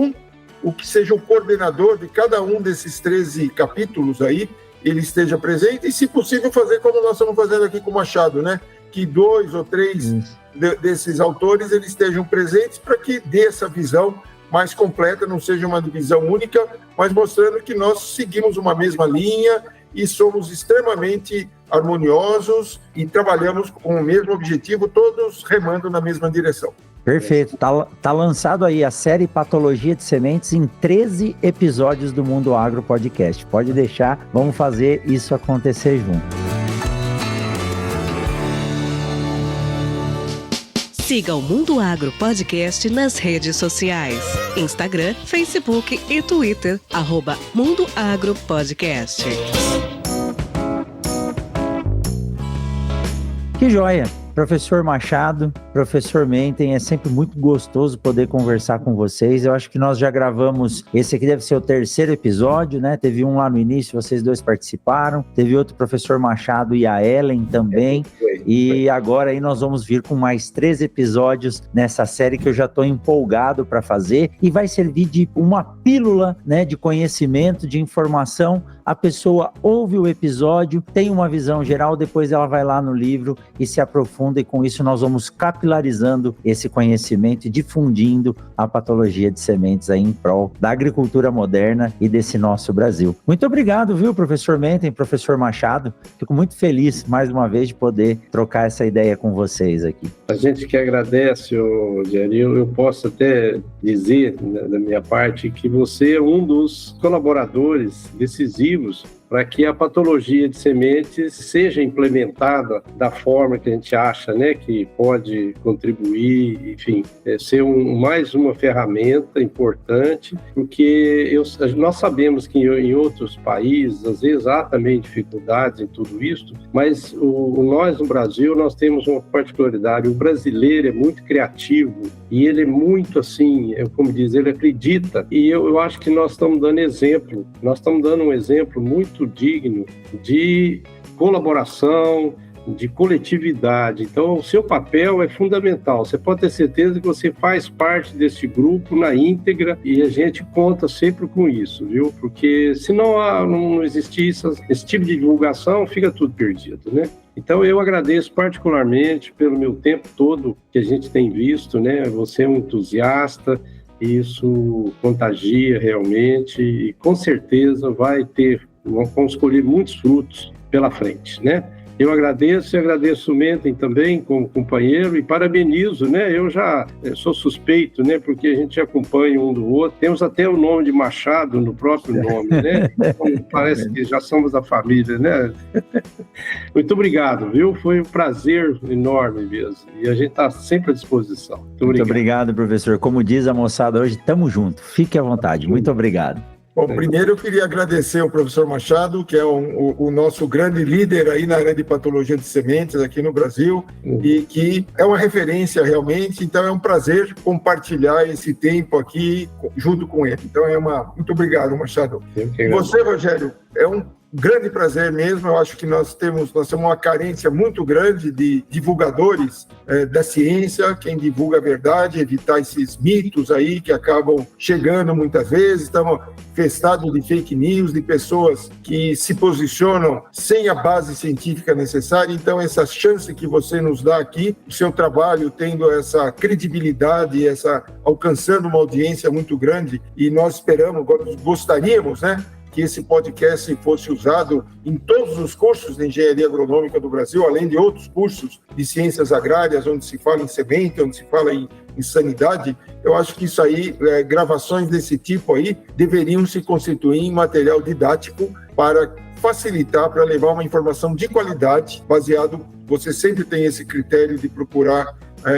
C: o que seja o coordenador de cada um desses 13 capítulos aí, ele esteja presente, e se possível fazer como nós estamos fazendo aqui com o Machado, né? Que 2 ou 3 desses autores eles estejam presentes, para que dê essa visão mais completa, não seja uma visão única, mas mostrando que nós seguimos uma mesma linha e somos extremamente harmoniosos e trabalhamos com o mesmo objetivo, todos remando na mesma direção.
B: Perfeito. Tá lançado aí a série Patologia de Sementes em 13 episódios do Mundo Agro Podcast. Pode deixar, vamos fazer isso acontecer junto.
E: Siga o Mundo Agro Podcast nas redes sociais: Instagram, Facebook e Twitter, @Mundo Agro Podcast.
B: Que joia! Professor Machado, professor Menten, é sempre muito gostoso poder conversar com vocês. Eu acho que nós já gravamos, esse aqui deve ser o 3º episódio, né? Teve um lá no início, vocês dois participaram. Teve outro, professor Machado e a Ellen também. E agora aí nós vamos vir com mais 3 episódios nessa série que eu já estou empolgado para fazer. E vai servir de uma pílula, né, de conhecimento, de informação. A pessoa ouve o episódio, tem uma visão geral, depois ela vai lá no livro e se aprofunda, e com isso nós vamos capilarizando esse conhecimento e difundindo a patologia de sementes aí em prol da agricultura moderna e desse nosso Brasil. Muito obrigado, viu, professor Menten, professor Machado. Fico muito feliz, mais uma vez, de poder trocar essa ideia com vocês aqui.
D: A gente que agradece, Jerry. Eu posso até dizer, da minha parte, que você é um dos colaboradores decisivos para que a patologia de sementes seja implementada da forma que a gente acha, né, que pode contribuir, enfim, ser mais uma ferramenta importante, porque nós sabemos que em outros países, às vezes há também dificuldades em tudo isso, mas nós no Brasil, nós temos uma particularidade: o brasileiro é muito criativo e ele é muito assim, como diz, ele acredita, e eu acho que nós estamos dando exemplo, nós estamos dando um exemplo muito digno de colaboração, de coletividade. Então, o seu papel é fundamental. Você pode ter certeza que você faz parte desse grupo na íntegra, e a gente conta sempre com isso, viu? Porque se não existir esse tipo de divulgação, fica tudo perdido, né? Então, eu agradeço particularmente pelo meu tempo todo que a gente tem visto, né? Você é um entusiasta, isso contagia realmente, e com certeza vamos colher muitos frutos pela frente, né? Eu agradeço e agradeço o Menten também como companheiro, e parabenizo, né? Eu já sou suspeito, né? Porque a gente acompanha um do outro. Temos até o nome de Machado no próprio nome, né? Então, parece que já somos da família, né? Muito obrigado, viu? Foi um prazer enorme mesmo. E a gente está sempre à disposição.
B: Muito obrigado, professor. Como diz a moçada hoje, tamo junto. Fique à vontade. Muito obrigado.
C: Bom, primeiro eu queria agradecer ao professor Machado, que é o nosso grande líder aí na área de patologia de sementes aqui no Brasil, e que é uma referência realmente. Então é um prazer compartilhar esse tempo aqui junto com ele. Então muito obrigado, Machado. Você, Rogério, é um grande prazer mesmo. Eu acho que nós temos uma carência muito grande de divulgadores da ciência, quem divulga a verdade, evitar esses mitos aí que acabam chegando muitas vezes. Estamos infestados de fake news, de pessoas que se posicionam sem a base científica necessária. Então, essa chance que você nos dá aqui, o seu trabalho tendo essa credibilidade, alcançando uma audiência muito grande, e nós gostaríamos, né, que esse podcast fosse usado em todos os cursos de engenharia agronômica do Brasil, além de outros cursos de ciências agrárias, onde se fala em semente, onde se fala em sanidade. Eu acho que isso aí, gravações desse tipo aí, deveriam se constituir em material didático para facilitar, para levar uma informação de qualidade, baseado, você sempre tem esse critério de procurar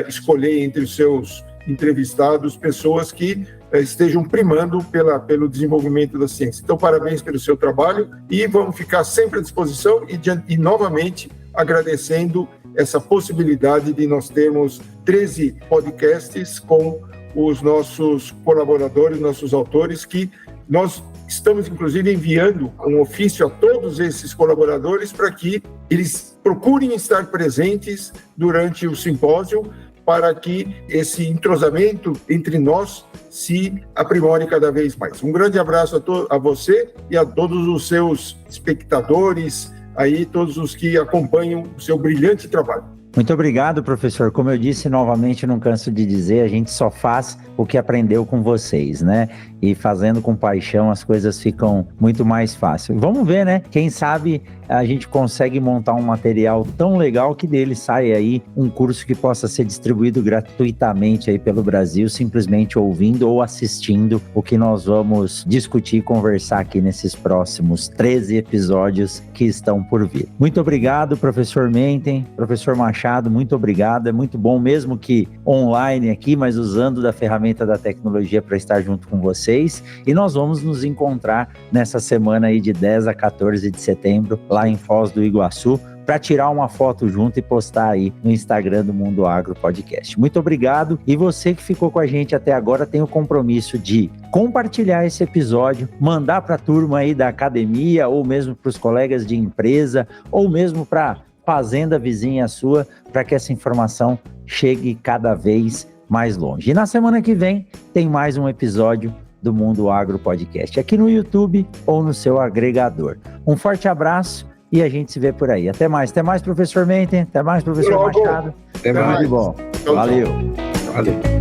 C: escolher entre os seus entrevistados pessoas que estejam primando pelo desenvolvimento da ciência. Então, parabéns pelo seu trabalho, e vamos ficar sempre à disposição, e novamente agradecendo essa possibilidade de nós termos 13 podcasts com os nossos colaboradores, nossos autores, que nós estamos, inclusive, enviando um ofício a todos esses colaboradores para que eles procurem estar presentes durante o simpósio, para que esse entrosamento entre nós se aprimore cada vez mais. Um grande abraço a você e a todos os seus espectadores, aí, todos os que acompanham o seu brilhante trabalho.
B: Muito obrigado, professor. Como eu disse novamente, não canso de dizer, a gente só faz o que aprendeu com vocês, né? E fazendo com paixão as coisas ficam muito mais fáceis. Vamos ver, né? Quem sabe a gente consegue montar um material tão legal que dele sai aí um curso que possa ser distribuído gratuitamente aí pelo Brasil, simplesmente ouvindo ou assistindo o que nós vamos discutir e conversar aqui nesses próximos 13 episódios que estão por vir. Muito obrigado, professor Menten, professor Machado, muito obrigado. É muito bom, mesmo que online aqui, mas usando da ferramenta da tecnologia para estar junto com vocês. E nós vamos nos encontrar nessa semana aí de 10 a 14 de setembro, lá em Foz do Iguaçu, para tirar uma foto junto e postar aí no Instagram do Mundo Agro Podcast. Muito obrigado, e você que ficou com a gente até agora tem o compromisso de compartilhar esse episódio, mandar para a turma aí da academia, ou mesmo para os colegas de empresa, ou mesmo para fazenda vizinha sua, para que essa informação chegue cada vez mais longe. E na semana que vem tem mais um episódio do Mundo Agro Podcast, aqui no YouTube ou no seu agregador. Um forte abraço e a gente se vê por aí. Até mais, professor Menten, até mais, professor Machado.
D: Até mais.
B: Tudo de bom. Valeu.
D: Valeu.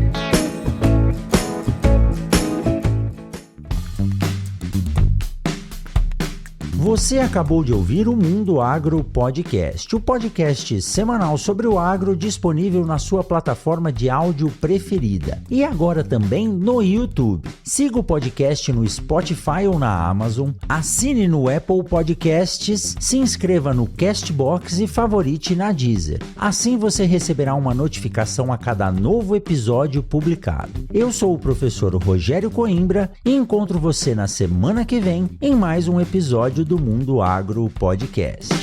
B: Você acabou de ouvir o Mundo Agro Podcast, o podcast semanal sobre o agro disponível na sua plataforma de áudio preferida e agora também no YouTube. Siga o podcast no Spotify ou na Amazon, assine no Apple Podcasts, se inscreva no Castbox e favorite na Deezer. Assim você receberá uma notificação a cada novo episódio publicado. Eu sou o professor Rogério Coimbra e encontro você na semana que vem em mais um episódio do Mundo Agro Podcast.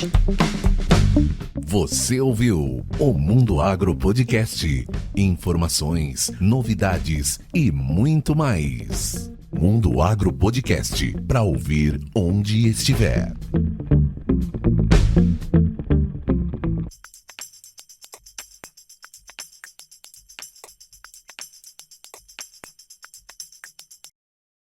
A: Você ouviu o Mundo Agro Podcast. Informações, novidades e muito mais. Mundo Agro Podcast, para ouvir onde estiver.